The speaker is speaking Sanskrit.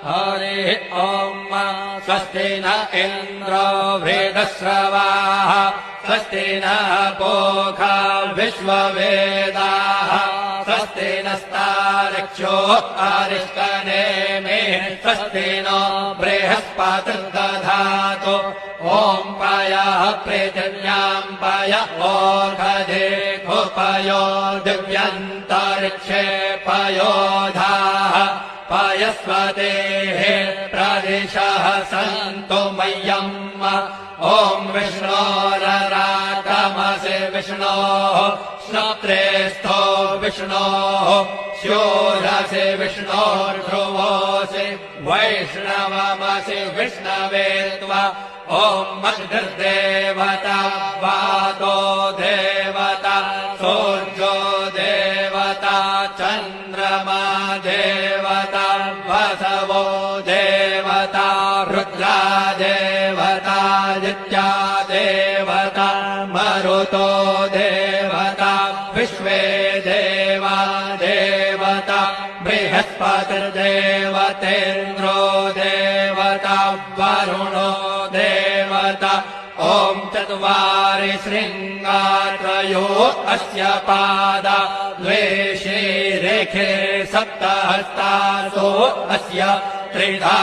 हरिः ॐ स्वस्ति न इन्द्रो वृद्धश्रवाः स्वस्ति नः पूषा विश्ववेदाः स्वस्ति नस्तार्क्ष्यो अरिष्टनेमिः स्वस्ति नो बृहस्पतिर्दधातु ॐ पयः पृथिव्याम् पय ओषधेऽपयो दिव्यन्तरिक्षे पयोधाः पयस्वतेः प्रदिशः सन्तु मह्यम् ॐ विष्णोरराटमसि विष्णोः श्रोत्रेस्थो विष्णोः स्योरसि विष्णोर्ध्रुवोऽसि वैष्णवमसि विष्णवे त्वा ॐ अग्निर्देवता वातो देवता सूर्यो देवता चन्द्रमा देवता वसवो देवता रुद्रा देवता आदित्या देवता मरुतो देवता विश्वे देवा देवता बृहस्पतिर्देवतेन्द्रो देवता वरुणो देवता ॐ चत्वारि शृङ्गात्रयो अस्य पादा द्वे शीरेखे सप्तहस्तासो अस्य त्रिधा